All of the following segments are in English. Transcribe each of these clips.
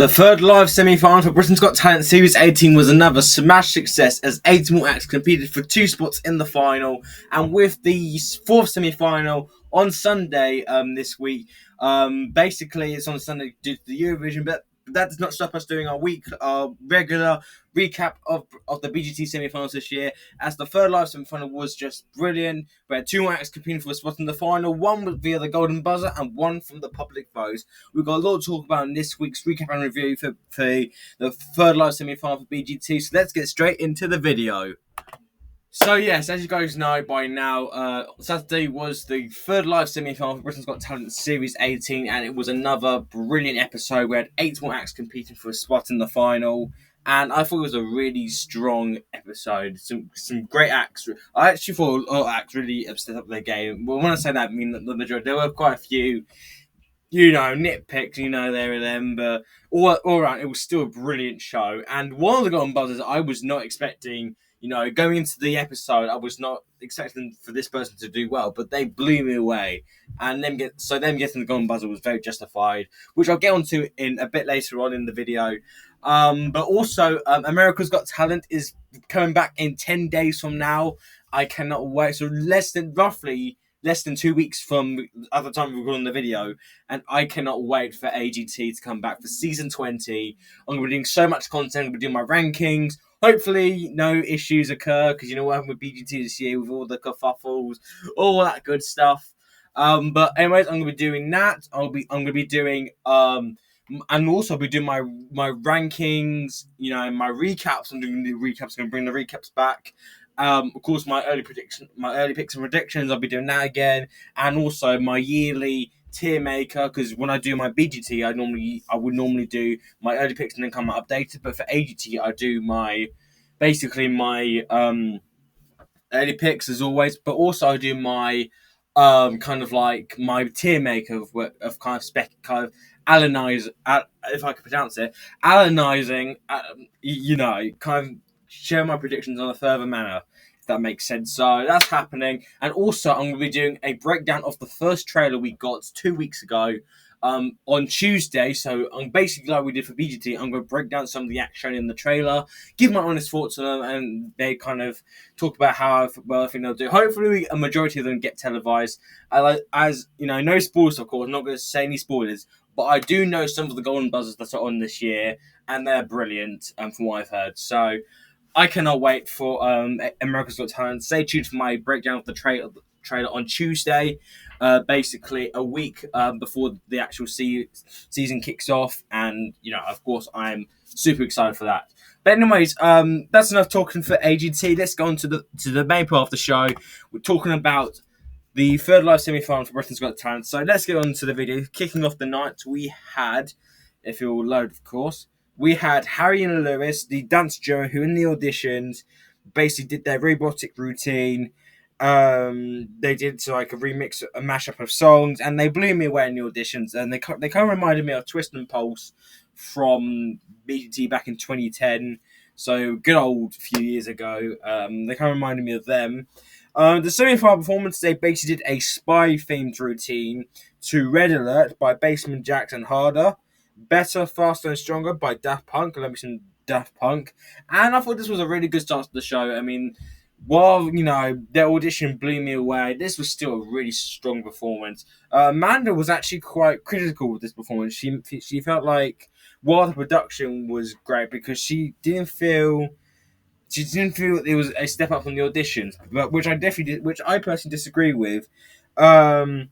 The third live semi-final for Britain's Got Talent Series 18 was another smash success as 8 more acts competed for 2 spots in the final, and with the fourth semi-final on Sunday this week, basically it's on Sunday due to the Eurovision, but that does not stop us doing our regular recap of the BGT semi-finals this year, as the third live semi-final was just brilliant. We had 2 more acts competing for a spot in the final, one via the golden buzzer and one from the public vote. We've got a lot to talk about in this week's recap and review for the third live semi-final for BGT, so let's get straight into the video. So yes, as you guys know by now, Saturday was the third live semi-final for Britain's Got Talent Series 18, and it was another brilliant episode. We had 8 more acts competing for a spot in the final, and I thought it was a really strong episode. Some great acts. I actually thought a lot of acts really stepped up their game. But when I say that, I mean the majority. There were quite a few, nitpicks, there are them, but all around, it was still a brilliant show. And one of the golden buzzers I was not expecting. Going into the episode, I was not expecting for this person to do well, but they blew me away. And them getting the golden buzzer was very justified, which I'll get onto in a bit later on in the video. But also, America's Got Talent is coming back in 10 days from now. I cannot wait. So roughly less than 2 weeks from at the time of recording the video, and I cannot wait for AGT to come back for season 20. I'm going to be doing so much content. I'm going to be doing my rankings. Hopefully, no issues occur, because you know what happened with BGT this year with all the kerfuffles, all that good stuff. But anyways, I'm going to be doing that. I'm going to be doing and also I'll be doing my rankings. My recaps. I'm doing the recaps. I'm going to bring the recaps back. Of course, my early picks and predictions. I'll be doing that again, and also my yearly tier maker, because when I do my BGT, I would normally do my early picks and then come out updated. But for AGT, I do my early picks as always. But also I do my kind of like my tier maker of kind of spec kind of analyze, if I could pronounce it, analyzing. Kind of share my predictions on a further manner, if that makes sense. So that's happening. And also, I'm going to be doing a breakdown of the first trailer we got 2 weeks ago on Tuesday. So basically, like we did for BGT, I'm going to break down some of the acts shown in the trailer, give my honest thoughts on them, and they kind of talk about how I think they'll do. Hopefully, a majority of them get televised. No spoilers, of course. I'm not going to say any spoilers, but I do know some of the golden buzzers that are on this year, and they're brilliant from what I've heard. So I cannot wait for America's Got Talent. Stay tuned for my breakdown of the trailer on Tuesday, basically a week before the actual season kicks off. And, of course, I'm super excited for that. But anyways, that's enough talking for AGT. Let's go on to the main part of the show. We're talking about the third live semi-final for Britain's Got Talent. So let's get on to the video. Kicking off the night, we had, if it will load, of course, we had Harry and Lewis, the dance duo, who in the auditions basically did their robotic routine. They did like a remix, a mashup of songs, and they blew me away in the auditions. And they kind of reminded me of Twist and Pulse from BGT back in 2010. So good old few years ago. They kind of reminded me of them. The semi-final performance, they basically did a spy-themed routine to Red Alert by Bassman Jackson Harder, Better, Faster and Stronger by Daft Punk. Let me see Daft Punk. And I thought this was a really good start to the show. I mean, while, their audition blew me away, this was still a really strong performance. Amanda was actually quite critical with this performance. She felt like, while the production was great, because she didn't feel it was a step up from the auditions, but which I personally disagree with. And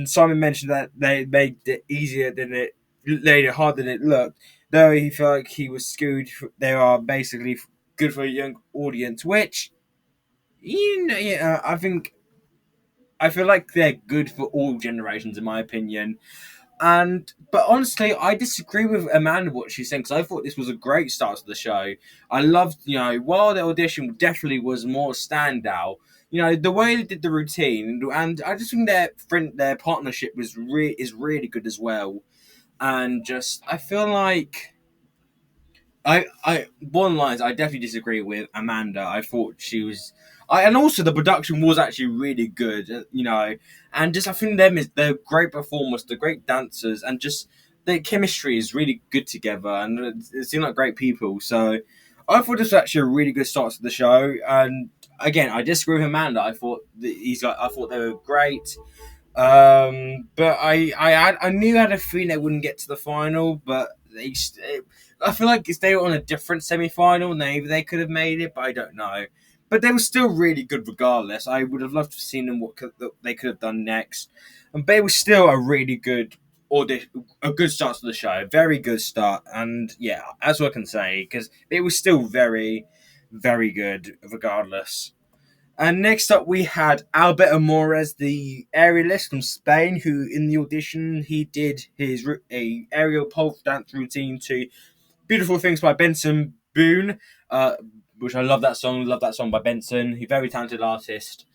Simon mentioned that they made it easier than it laid it harder than it looked, though he felt like he was skewed. They are basically good for a young audience, which I feel like they're good for all generations, in my opinion. But honestly, I disagree with Amanda what she's saying, because I thought this was a great start to the show. I loved, while the audition definitely was more standout, the way they did the routine, and I just think their partnership is really good as well. And just, I feel like bottom lines, I definitely disagree with Amanda. I thought she was, and also the production was actually really good, and just I think they're great performers, they're great dancers, and just their chemistry is really good together, and it seem like great people. So I thought this was actually a really good start to the show. And again, I disagree with Amanda. I thought I thought they were great. But I knew I had a feeling they wouldn't get to the final, but I feel like if they were on a different semi-final, maybe they could have made it, but I don't know. But they were still really good regardless. I would have loved to have seen them they could have done next, and they were still a really good a good start to the show, very good start, and yeah, as I can say, because it was still very, very good regardless. And next up, we had Alberta Morz, the aerialist from Spain, who in the audition he did his a aerial pole dance routine to "Beautiful Things" by Benson Boone, which I love that song. Love that song by Benson. He's a very talented artist,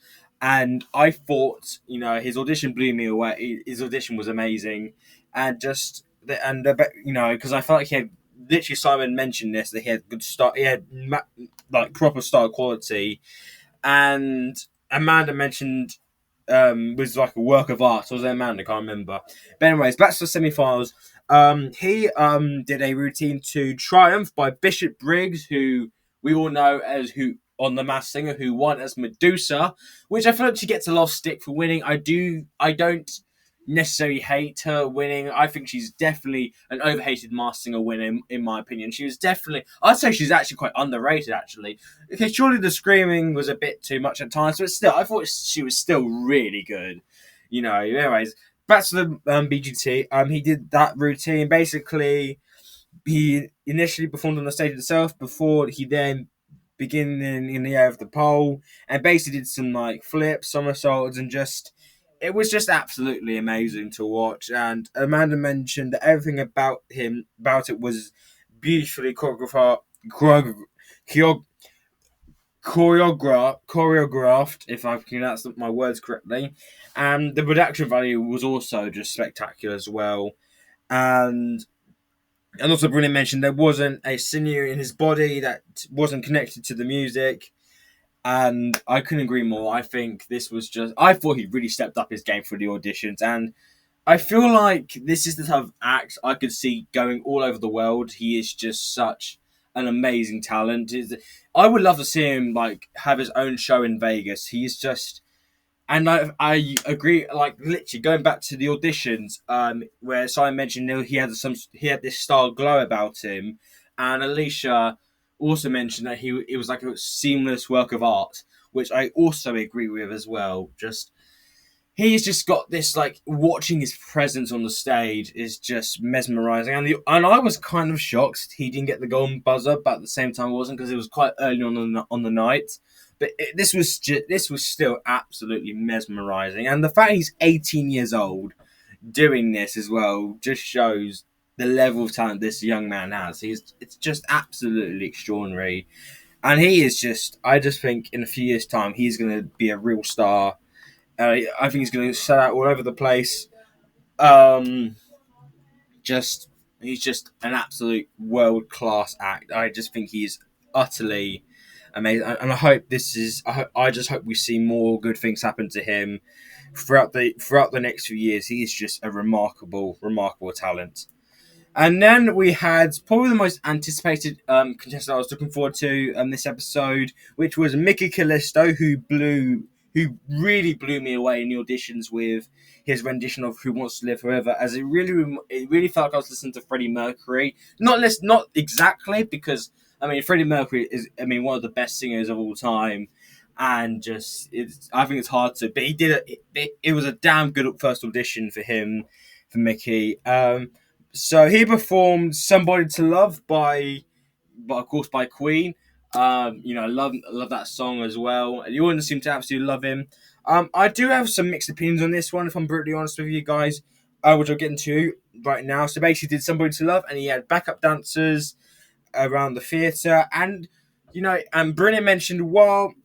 and I thought his audition blew me away. His audition was amazing, and just because I felt like he had literally Simon mentioned this that he had good start. He had like proper style quality and Amanda mentioned was like a work of art. Or was it Amanda? I can't remember. But anyways, back to the semi-finals. He did a routine to Triumph by Bishop Briggs, who we all know as who on the Masked Singer, who won as Medusa, which I feel like she gets a lot of stick for winning. I don't necessarily hate her winning. I think she's definitely an overhated Masked Singer winner, in my opinion. She was definitely, I'd say she's actually quite underrated, actually. Okay, surely the screaming was a bit too much at times, but still, I thought she was still really good. Anyways, back to the BGT. He did that routine. Basically, he initially performed on the stage itself before he then began in the air of the pole and basically did some like flips, somersaults, and just it was just absolutely amazing to watch. And Amanda mentioned that everything about it was beautifully choreographed, if I pronounce my words correctly, and the production value was also just spectacular as well. And also, Bruno mentioned there wasn't a sinew in his body that wasn't connected to the music. And I couldn't agree more. I think this was just. I thought he really stepped up his game for the auditions. And I feel like this is the type of act I could see going all over the world. He is just such an amazing talent. I would love to see him like have his own show in Vegas. He's just and I agree. Like literally going back to the auditions, where Simon mentioned he had this style glow about him, and Alicia also mentioned that it was like a seamless work of art, which I also agree with as well. Just he's just got this like watching his presence on the stage is just mesmerizing, and I was kind of shocked he didn't get the golden buzzer, but at the same time I wasn't because it was quite early on the night. But this was still absolutely mesmerizing, and the fact he's 18 years old doing this as well just shows the level of talent this young man has. It's just absolutely extraordinary, and he is just. I just think in a few years' time he's going to be a real star. I think he's going to sell out all over the place. Um, just he's just an absolute world class act. I just think he's utterly amazing, and I hope this is. I just hope we see more good things happen to him throughout the next few years. He is just a remarkable talent. And then we had probably the most anticipated contestant I was looking forward to this episode, which was Mickey Kalisto, who really blew me away in the auditions with his rendition of "Who Wants to Live Forever," as it really felt like I was listening to Freddie Mercury. Not exactly, because I mean Freddie Mercury is one of the best singers of all time, and I think it's hard to. But he did it was a damn good first audition for him, for Mickey. So he performed "Somebody to Love" of course by Queen. I love that song as well. You all seem to absolutely love him. I do have some mixed opinions on this one, if I'm brutally honest with you guys, which I'll get into right now. So basically, he did "Somebody to Love," and he had backup dancers around the theatre, and and Bruno mentioned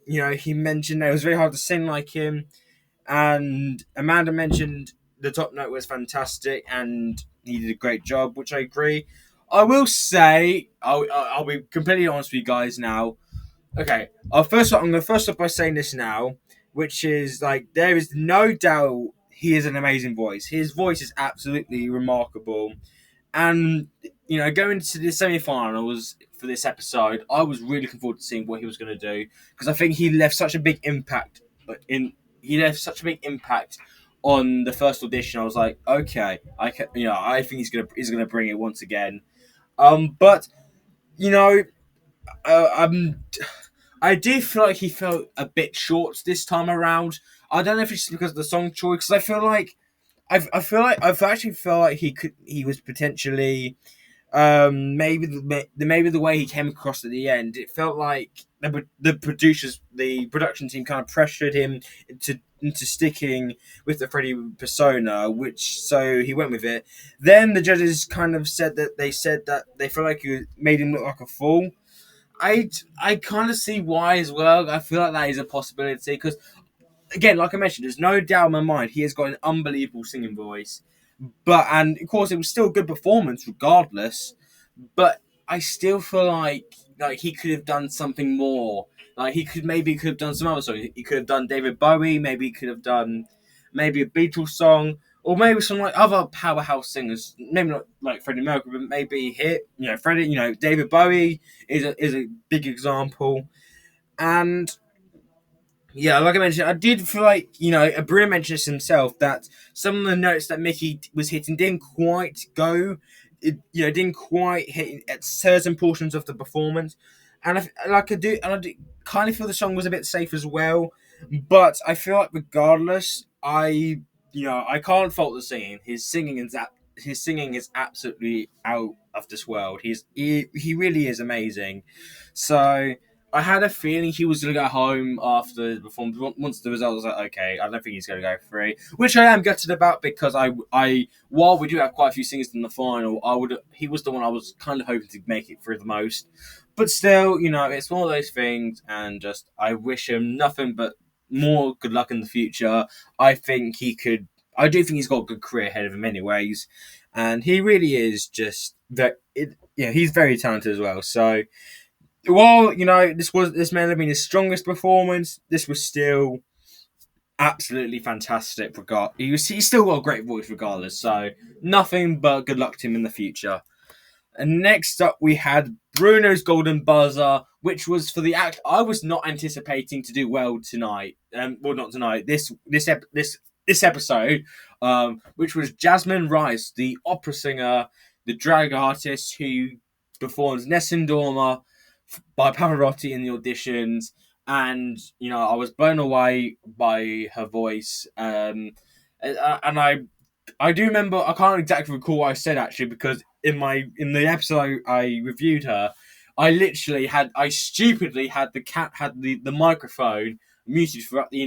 he mentioned that it was very hard to sing like him, and Amanda mentioned the top note was fantastic, and he did a great job, which I agree. I will say, I'll be completely honest with you guys now. Okay, I'm going to first off by saying this now, which is like there is no doubt he has an amazing voice. His voice is absolutely remarkable, And going to the semi-finals for this episode, I was really looking forward to seeing what he was going to do, because I think he left such a big impact in he left such a big impact on the first audition. I was like, okay, I think he's gonna bring it once again. But you know, uh, um, I do feel like he felt a bit short this time around. I don't know if it's just because of the song choice, because I actually feel like he was potentially, maybe the way he came across at the end, it felt like the production team kind of pressured him into sticking with the Freddy persona, which so he went with it. Then the judges kind of said that they felt like you made him look like a fool. I kind of see why as well. I feel like that is a possibility, because again, like I mentioned, there's no doubt in my mind he has got an unbelievable singing voice. And of course, it was still a good performance regardless. But I still feel like he could have done something more. Like he could have done some other songs. He could have done David Bowie. Maybe he could have done maybe a Beatles song, or maybe some like other powerhouse singers. Maybe not like Freddie Mercury, but maybe Freddie. David Bowie is a big example. And yeah, like I mentioned, I did feel like, Bruno mentioned this himself, that some of the notes that Mickey was hitting didn't quite go, didn't quite hit at certain portions of the performance. And I do kind of feel the song was a bit safe as well. But I feel like regardless, I can't fault the singing. His singing is absolutely out of this world. He really is amazing. So I had a feeling he was going to go home after the performance. Once the result was like, okay, I don't think he's going to go free, which I am gutted about, because while we do have quite a few singers in the final, he was the one I was kind of hoping to make it through the most. But still, it's one of those things, and just I wish him nothing but more good luck in the future. I do think he's got a good career ahead of him, anyways, and he really is just he's very talented as well. So while this may have been his strongest performance, this was still absolutely fantastic. He's still got a great voice regardless. So nothing but good luck to him in the future. And next up, we had Bruno's Golden Buzzer, which was for the act I was not anticipating to do well tonight. Well, not tonight. This episode, which was Jasmine Rice, the opera singer, the drag artist who performs Nessun Dorma by Pavarotti in the auditions, and I was blown away by her voice. And I do remember, I can't exactly recall what I said actually, because in the episode I reviewed her, I stupidly had the microphone muted throughout the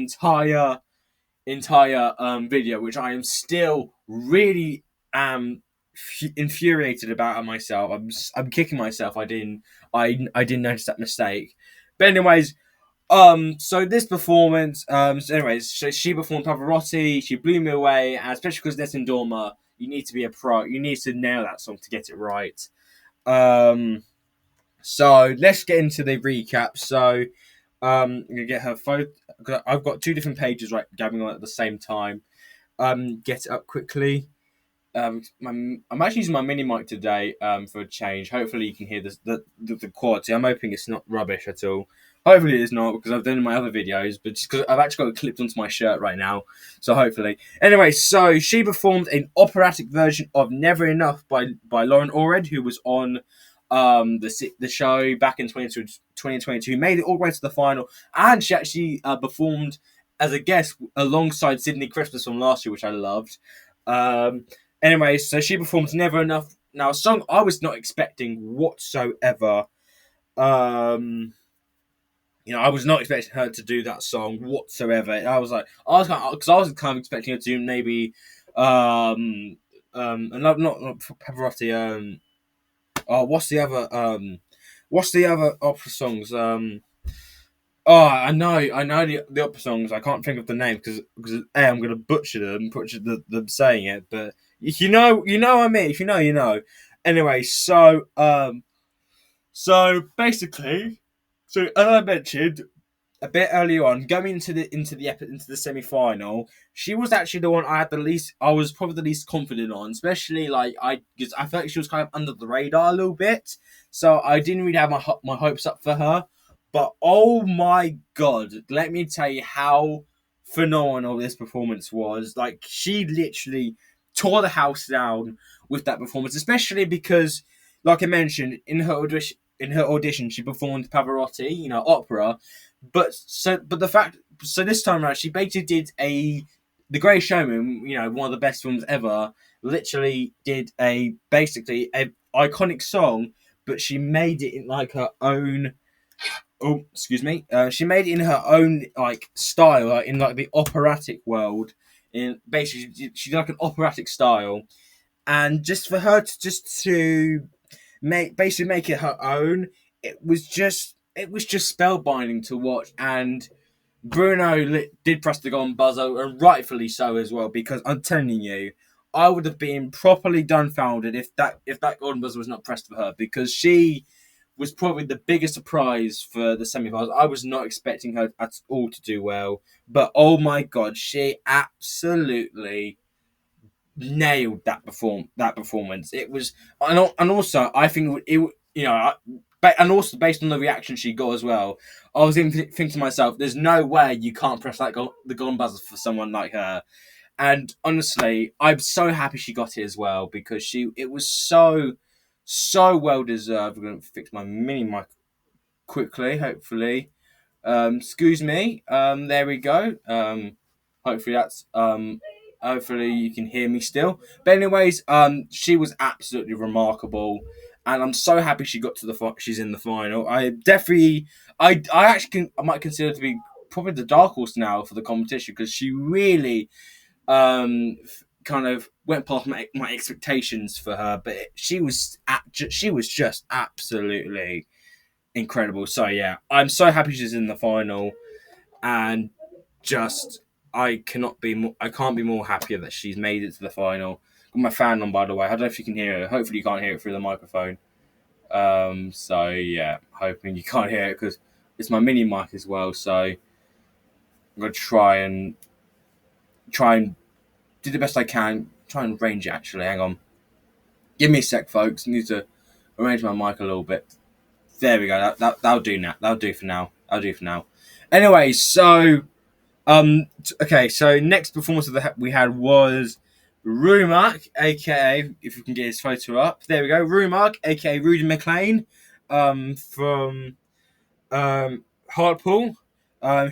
entire video, which I am still really infuriated about myself. I'm kicking myself. I didn't notice that mistake. But anyways, so this performance, so she performed Pavarotti, she blew me away, and especially because Nessun Dorma, you need to be a pro, you need to nail that song to get it right. So let's get into the recap. So, I'm gonna get her photo. I've got two different pages going on at the same time. Get it up quickly. I'm actually using my mini mic today for a change. Hopefully you can hear the quality. I'm hoping it's not rubbish at all. Hopefully it's not, because I've done it in my other videos, but just because I've actually got it clipped onto my shirt right now. So hopefully. Anyway, so she performed an operatic version of Never Enough by Lauren Allred, who was on the show back in 2022, made it all the way to the final, and she actually performed as a guest alongside Sydney Christmas from last year, which I loved. Anyway, so she performed Never Enough. Now, a song I was not expecting whatsoever. I was not expecting her to do that song whatsoever. I was kind of expecting her to do maybe, and not Pavarotti. What's the other opera songs? I know the opera songs. I can't think of the name because I'm gonna butcher them saying it. But if you know what I mean. If you know, you know. Anyway, so basically, so as I mentioned, a bit earlier on, going into the semi final, she was actually the one I had the least. I was probably the least confident on, especially like because I felt like she was kind of under the radar a little bit, so I didn't really have my hopes up for her. But oh my god, let me tell you how phenomenal this performance was. Like she literally tore the house down with that performance, especially because, like I mentioned, in her audition, she performed Pavarotti, opera, but the fact so this time around she basically did a The Great Showman, one of the best films ever. Literally did a basically a iconic song, but she made it in like her own. Oh, excuse me. She made it in her own like style, like, in like the operatic world. In basically, she did like an operatic style, and just for her to make it her own. It was just spellbinding to watch, and Bruno did press the golden buzzer, and rightfully so as well. Because I'm telling you, I would have been properly dumbfounded if that golden buzzer was not pressed for her, because she was probably the biggest surprise for the semi-finals. I was not expecting her at all to do well, but oh my god, she absolutely nailed that performance. It was, and also I think and also based on the reaction she got as well, I was even thinking to myself, "There's no way you can't press the golden buzzer for someone like her." And honestly, I'm so happy she got it as well, because it was so well deserved. I'm going to fix my mini mic quickly, hopefully. Excuse me. There we go. Hopefully that's hopefully you can hear me still. But anyways, she was absolutely remarkable, and I'm so happy she got to she's in the final. I actually I might consider her to be probably the dark horse now for the competition, because she really kind of went past my expectations for her. But she was just absolutely incredible. So yeah, I'm so happy she's in the final, and just I can't be more happier that she's made it to the final. Got my fan on, by the way. I don't know if you can hear it. Hopefully you can't hear it through the microphone. So yeah, hoping you can't hear it, because it's my mini mic as well. So I'm gonna try and do the best I can. Try and range it, actually. Hang on. Give me a sec, folks. I need to arrange my mic a little bit. There we go. That'll do now. That'll do for now. Anyway, so okay. So next performance we had was Rumark, aka, if you can get his photo up. There we go. Rumark, aka Rudy Mlan, from Hartpool,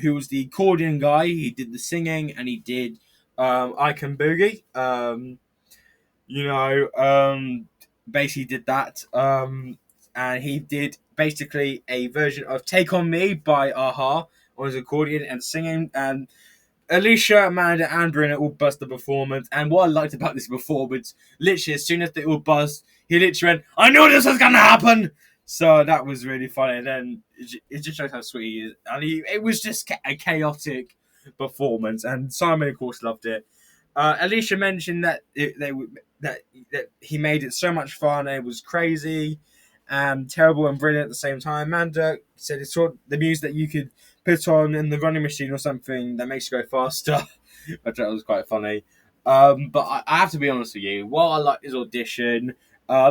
who was the accordion guy. He did the singing, and he did I Can Boogie. You know, basically did that. And he did basically a version of Take On Me by Aha on his accordion and singing. And Alicia, Amanda, and Bruno all buzzed the performance. And what I liked about this performance, literally, as soon as they all buzzed, he literally went, "I knew this was going to happen!" So that was really funny. And then it just shows how sweet he is. And it was just a chaotic performance. And Simon, of course, loved it. Alicia mentioned that that he made it so much fun. And it was crazy and terrible and brilliant at the same time. Amanda said it's sort of the music that you could put on in the running machine or something that makes you go faster. I thought it was quite funny. But I have to be honest with you. While I liked his audition,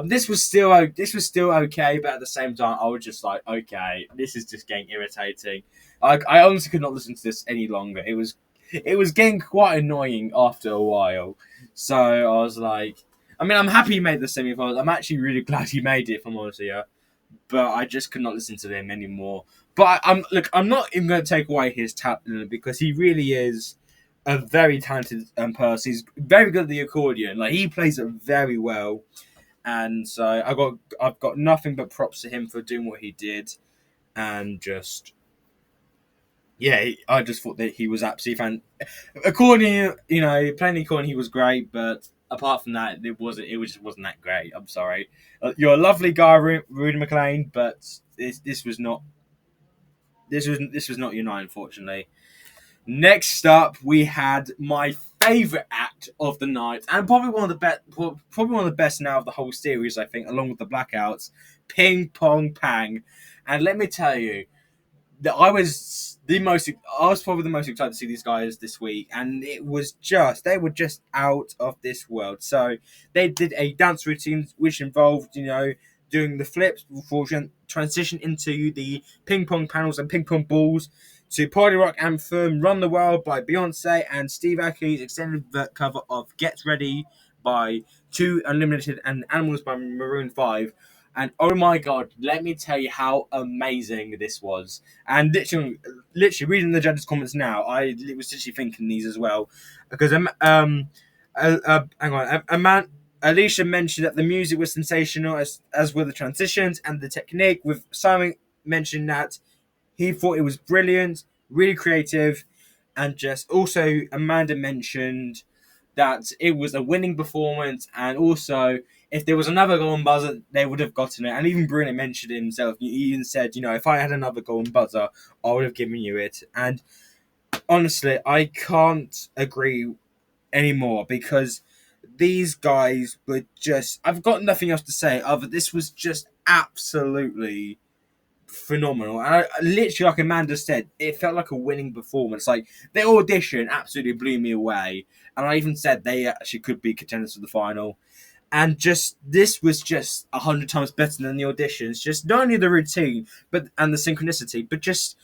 this was still okay. But at the same time, I was just like, okay, this is just getting irritating. I honestly could not listen to this any longer. It was getting quite annoying after a while. So I was like, I mean, I'm happy he made the semi-finals. I'm actually really glad he made it, if I'm honest with you. But I just could not listen to him anymore. But I'm not even going to take away his talent, because he really is a very talented person. He's very good at the accordion. Like, he plays it very well. And so I've got nothing but props to him for doing what he did. And just, yeah, I just thought that he was absolutely accordion, playing the accordion, he was great, but apart from that, it just wasn't that great. I'm sorry. You're a lovely guy, Rudy Mlan, but this was not your night, unfortunately. Next up, we had my favourite act of the night, and probably one of the best now of the whole series, I think, along with the Blackouts, Ping Pong Pang. And let me tell you, I was probably the most excited to see these guys this week, and they were just out of this world. So they did a dance routine which involved, doing the flips before transition into the ping pong panels and ping pong balls to party rock anthem "Run the World" by Beyonce and Steve Aoki's extended cover of "Get Ready" by Two Unlimited and "Animals" by Maroon 5. And oh my god, let me tell you how amazing this was. And literally reading the judges' comments now, I was literally thinking these as well, because hang on, a man. Alicia mentioned that the music was sensational, as were the transitions and the technique. With Simon mentioned that he thought it was brilliant, really creative, and just also Amanda mentioned that it was a winning performance, and also if there was another golden buzzer, they would have gotten it. And even Bruno mentioned it himself. He even said, if I had another golden buzzer, I would have given you it. And honestly, I can't agree anymore, because these guys were just. I've got nothing else to say other. This was just absolutely phenomenal. And literally, like Amanda said, it felt like a winning performance. Like, the audition absolutely blew me away. And I even said they actually could be contenders for the final. And just this was just 100 times better than the auditions. Just not only the routine, and the synchronicity, but just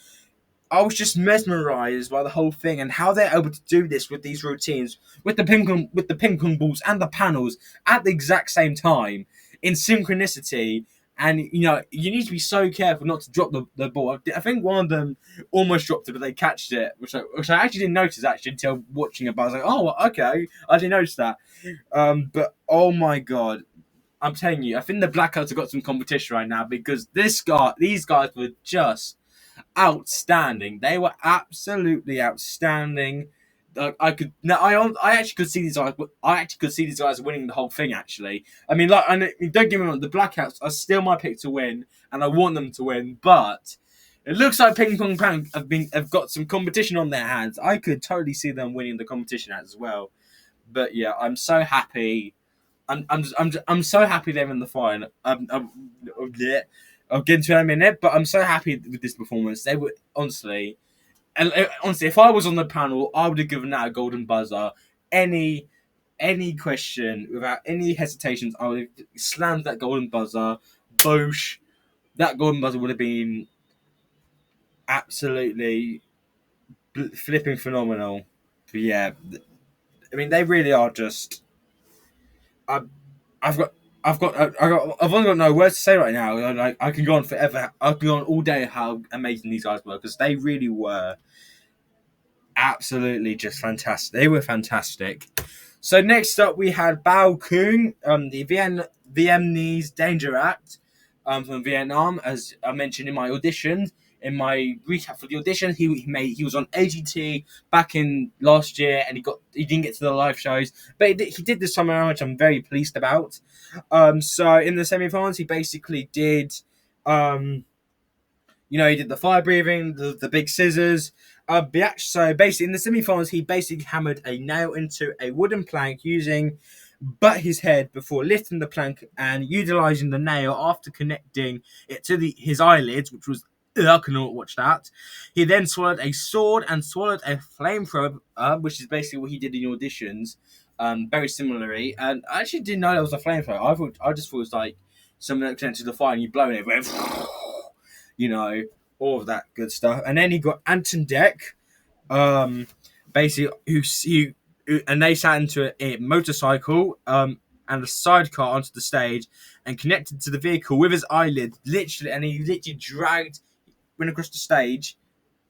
I was just mesmerized by the whole thing and how they're able to do this with these routines, with the ping pong balls and the panels at the exact same time in synchronicity. And you need to be so careful not to drop the ball. I think one of them almost dropped it, but they catched it, which I actually didn't notice until watching it. But I was like, oh, okay, I didn't notice that. But oh my god, I'm telling you, I think the Blackouts have got some competition right now, because these guys were just outstanding. They were absolutely outstanding. I actually could see these guys. I actually could see these guys winning the whole thing. Actually, I mean, don't get me wrong. The Blackouts are still my pick to win, and I want them to win. But it looks like Ping Pong Pang have got some competition on their hands. I could totally see them winning the competition as well. But yeah, I'm so happy. I'm so happy they're in the final. Yeah, I'll get into it in a minute, but I'm so happy with this performance. They were honestly, if I was on the panel, I would have given that a golden buzzer. Any any question without any hesitations, I would have slammed that golden buzzer. Boosh! That golden buzzer would have been absolutely flipping phenomenal. But yeah, I mean, they really are just. I, I've got. I've only got no words to say right now. Like, I can go on forever. I can go on all day how amazing these guys were, because they really were absolutely just fantastic. They were fantastic. So next up we had Bao Kung, the Vietnamese Danger Act, from Vietnam. As I mentioned in my audition, in my recap for the audition, he was on AGT back in last year, and he didn't get to the live shows, but he did this time around, which I'm very pleased about. So in the semi-finals, he basically did, he did the fire breathing, the big scissors. So basically, in the semi-finals, he basically hammered a nail into a wooden plank but his head before lifting the plank and utilizing the nail after connecting it to his eyelids, which was. I cannot watch that. He then swallowed a sword and swallowed a flamethrower, which is basically what he did in auditions, very similarly. And I actually didn't know that was a flamethrower. I just thought it was like something that connected to the fire and you blow it, you know, all of that good stuff. And then he got Anton Deck, basically, and they sat into a motorcycle, and a sidecar onto the stage and connected to the vehicle with his eyelid, literally, and he literally went across the stage,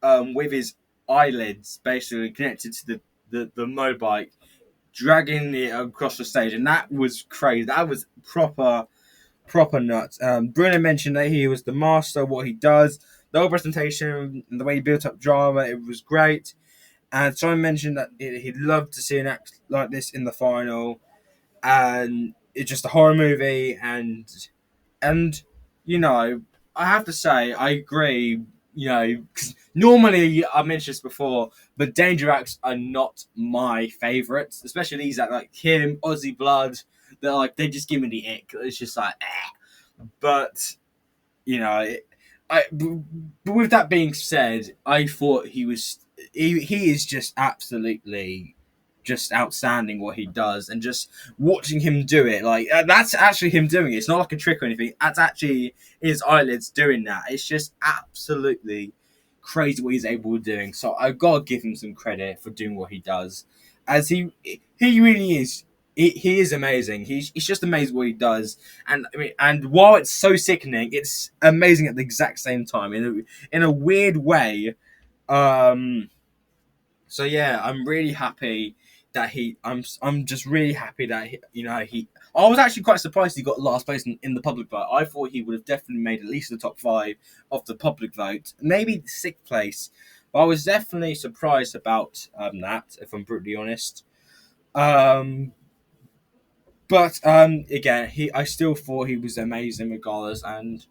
with his eyelids basically connected to the motorbike, dragging it across the stage, and that was crazy. That was proper nuts. Bruno mentioned that he was the master of what he does. The whole presentation and the way he built up drama, it was great. And Simon mentioned that he'd love to see an act like this in the final. And it's just a horror movie, and I have to say, I agree. 'Cause normally I mentioned this before, but Danger Acts are not my favourites, especially these that like him, Aussie Blood. They just give me the ick. It's just like, eh. But you know, But with that being said, I thought he is just absolutely just outstanding what he does, and just watching him do it, like that's actually him doing it. It's not like a trick or anything. That's actually his eyelids doing that. It's just absolutely crazy what he's able to doing. So I gotta give him some credit for doing what he does, as he really is. He is amazing. He's just amazing what he does, and I mean, and while it's so sickening, it's amazing at the exact same time in a weird way. Um, so yeah, I'm really happy that I'm just really happy that he. I was actually quite surprised he got last place in the public vote. I thought he would have definitely made at least the top five of the public vote, maybe sixth place. But I was definitely surprised about that, if I'm brutally honest. Um, but again, I still thought he was amazing regardless, and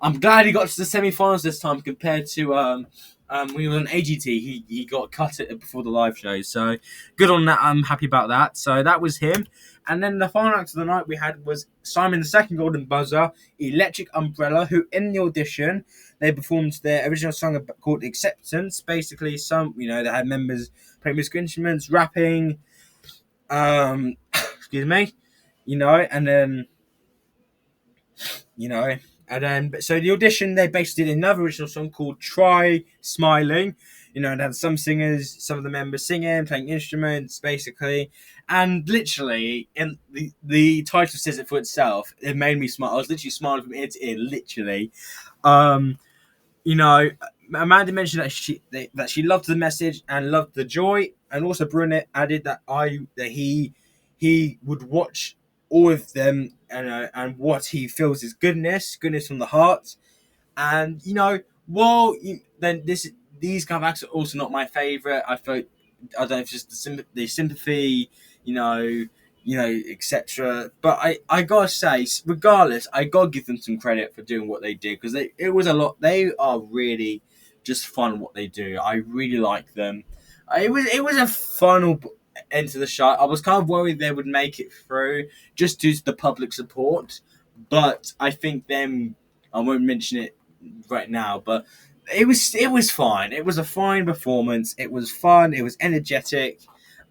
I'm glad he got to the semi-finals this time compared to when he was on AGT. He got cut it before the live show, so good on that. I'm happy about that. So that was him, and then the final act of the night we had was Simon the Second Golden Buzzer, Electric Umbrella, who in the audition they performed their original song called Acceptance. Basically, they had members playing musical instruments, rapping, excuse me, and then you know. And then, so the audition, they basically did another original song called Try Smiling. And had some singers, some of the members singing, playing instruments, basically. And literally, in the title says it for itself. It made me smile. I was literally smiling from ear to ear, literally. Um, you know, Amanda mentioned that she loved the message and loved the joy, and also Brunet added that he would watch all of them, and what he feels is goodness from the heart. And while then these kind of acts are also not my favorite. I don't know if it's just the sympathy, you know, etc. But I gotta say, regardless, I gotta give them some credit for doing what they did, because it was a lot. They are really just fun what they do. I really like them. It was a fun end to the show. I was kind of worried they would make it through just due to the public support, but I think them. I won't mention it right now, but it was fine. It was a fine performance. It was fun. It was energetic.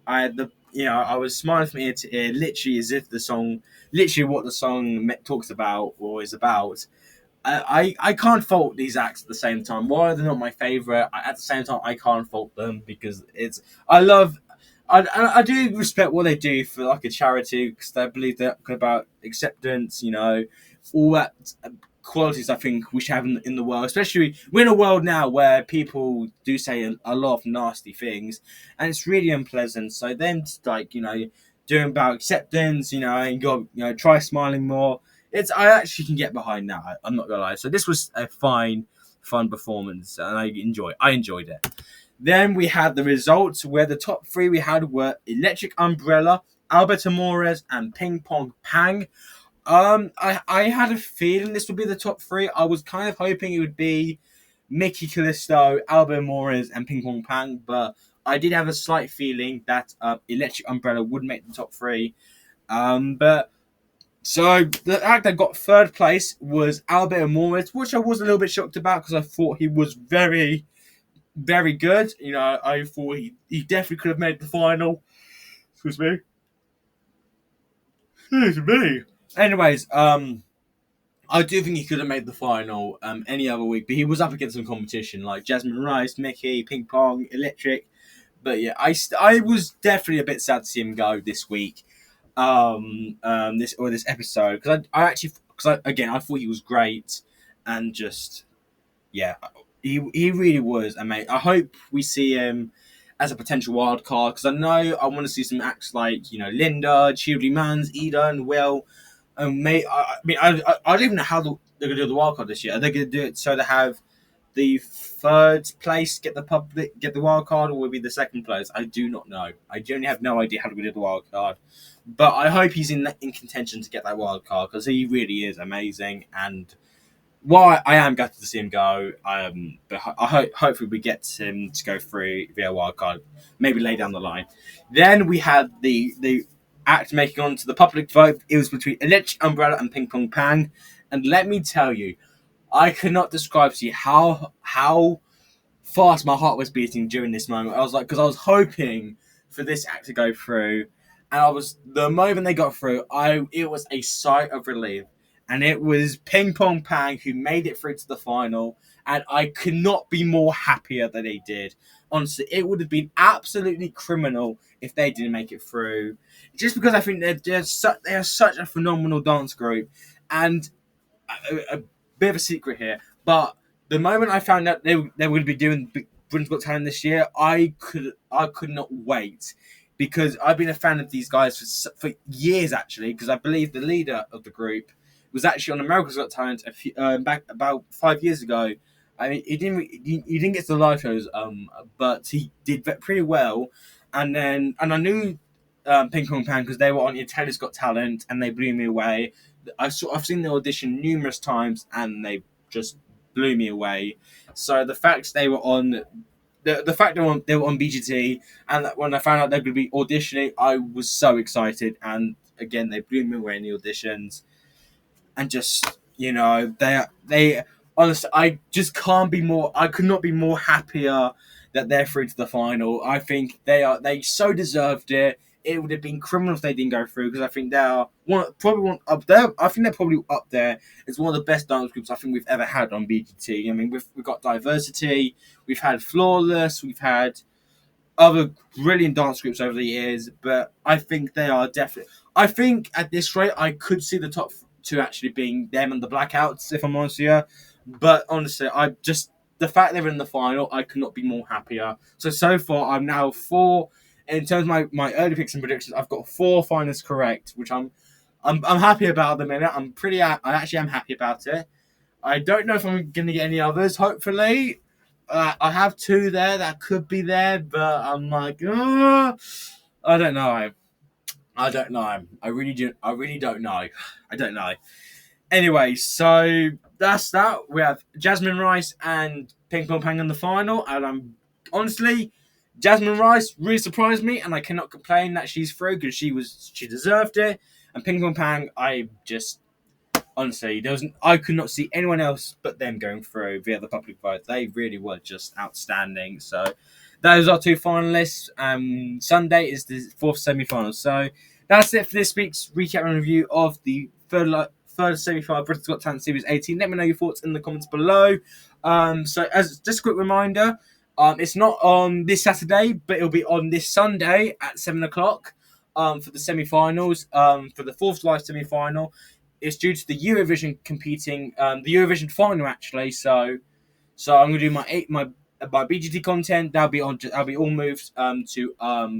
I was smiling from ear to ear, literally as if literally what the song talks about or is about. I can't fault these acts at the same time. While they're not my favorite, at the same time I can't fault them, because I love. I do respect what they do for like a charity, because I believe they're about acceptance. All that qualities I think we should have in the world. Especially we're in a world now where people do say a lot of nasty things, and it's really unpleasant. So then, doing about acceptance, and try smiling more. I actually can get behind that. I'm not gonna lie. So this was a fun performance, and I enjoyed it. Then we had the results, where the top three we had were Electric Umbrella, Alberta Morz, and Ping Pong Pang. I had a feeling this would be the top three. I was kind of hoping it would be Mickey, Kalisto, Alberta Morz, and Ping Pong Pang, but I did have a slight feeling that Electric Umbrella would make the top three. But so the act that got third place was Alberta Morz, which I was a little bit shocked about, because I thought he was very, very good. I thought he definitely could have made the final. Excuse me. Excuse me. Anyways, I do think he could have made the final any other week, but he was up against some competition like Jasmine Rice, Mickey, Ping Pong, Electric. But yeah, I was definitely a bit sad to see him go this week, this episode, because I thought he was great, and just yeah, he really was amazing. I hope we see him as a potential wild card, because I want to see some acts like Linda, Rudy Mlan, Eden, Will. I don't even know how they're going to do the wild card this year. Are they going to do it so they have the third place get the wild card, or will it be the second place? I do not know. I genuinely have no idea how to do the wild card. But I hope he's in contention to get that wild card, because he really is amazing. And while I am gutted to see him go, but hopefully we get him to go through via wild card, maybe lay down the line. Then we had the act making on to the public vote. It was between Electric Umbrella and Ping Pong Pang, and let me tell you, I cannot describe to you how fast my heart was beating during this moment. I was like, because I was hoping for this act to go through, and the moment they got through, it was a sight of relief, and it was Ping Pong Pang who made it through to the final, and I could not be more happier that they did. Honestly, it would have been absolutely criminal if they didn't make it through, just because I think they are such a phenomenal dance group, and a bit of a secret here, but the moment I found out they were going to be doing Britain's Got Talent this year, I could not wait, because I've been a fan of these guys for years actually. Because I believe the leader of the group was actually on America's Got Talent back about 5 years ago. I mean, he didn't get to the live shows, but he did pretty well. And I knew Ping Pong Pan because they were on Italia's Got Talent and they blew me away. I've seen the audition numerous times and they just blew me away. So the fact they were on they were on BGT, and when I found out they were going to be auditioning, I was so excited. And again, they blew me away in the auditions, and just they honestly, I just can't be more. I could not be more happier that they're through to the final. I think they so deserved it. It would have been criminal if they didn't go through, because I think they are probably one up there. I think they're probably up there. It's one of the best dance groups I think we've ever had on BGT. I mean, we've got diversity, we've had Flawless, we've had other brilliant dance groups over the years, but I think they are definitely. I think at this rate, I could see the top two actually being them and the Blackouts, if I'm honest here. But honestly, the fact they're in the final, I could not be more happier. So far, I'm now four. In terms of my early picks and predictions, I've got 4 finals correct, which I'm happy about at the minute. I actually am happy about it. I don't know if I'm going to get any others. Hopefully, I have 2 there that could be there, but I'm like, oh, I don't know. I don't know. I really don't know. I don't know. Anyway, so that's that. We have Jasmine Rice and Ping Pong Pang in the final, and I'm honestly, Jasmine Rice really surprised me, and I cannot complain that she's through because she deserved it. And Ping Pong Pang, I just honestly I could not see anyone else but them going through via the public vote. They really were just outstanding. So those are 2 finalists. Sunday is the 4th semi-final. So that's it for this week's recap and review of the third semi-final Britain's Got Talent Series 18. Let me know your thoughts in the comments below. So as just a quick reminder, it's not on this Saturday, but it'll be on this Sunday at 7 o'clock for the semi-finals, for the 4th live semi-final. It's due to the Eurovision the Eurovision final actually. So I'm gonna do my BGT content. That'll be all moved to of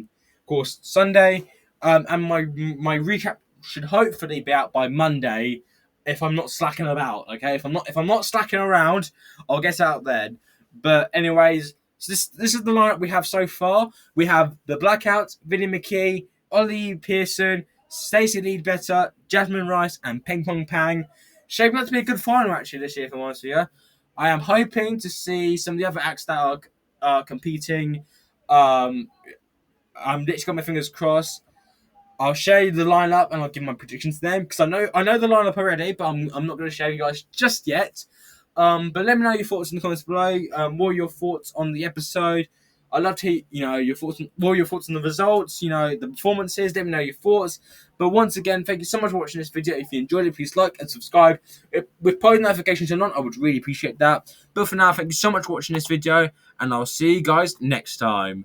course Sunday. And my recap should hopefully be out by Monday, if I'm not slacking about. Okay, if I'm not slacking around, I'll get out then. But anyways, so this is the lineup we have so far. We have the Blackouts, Vinnie McKee, Ollie Pearson, Stacey Leadbetter, Jasmine Rice, and Ping Pong Pang. Shaping up to be a good final actually this year, if I'm honest with you. I am hoping to see some of the other acts that are competing. I'm literally got my fingers crossed. I'll share you the lineup and I'll give my predictions to them, because I know the lineup already, but I'm not going to share you guys just yet. But let me know your thoughts in the comments below. What are your thoughts on the episode? I'd love to hear, your thoughts. What are your thoughts on the results? The performances. Let me know your thoughts. But once again, thank you so much for watching this video. If you enjoyed it, please like and subscribe. With post notifications turned on, I would really appreciate that. But for now, thank you so much for watching this video, and I'll see you guys next time.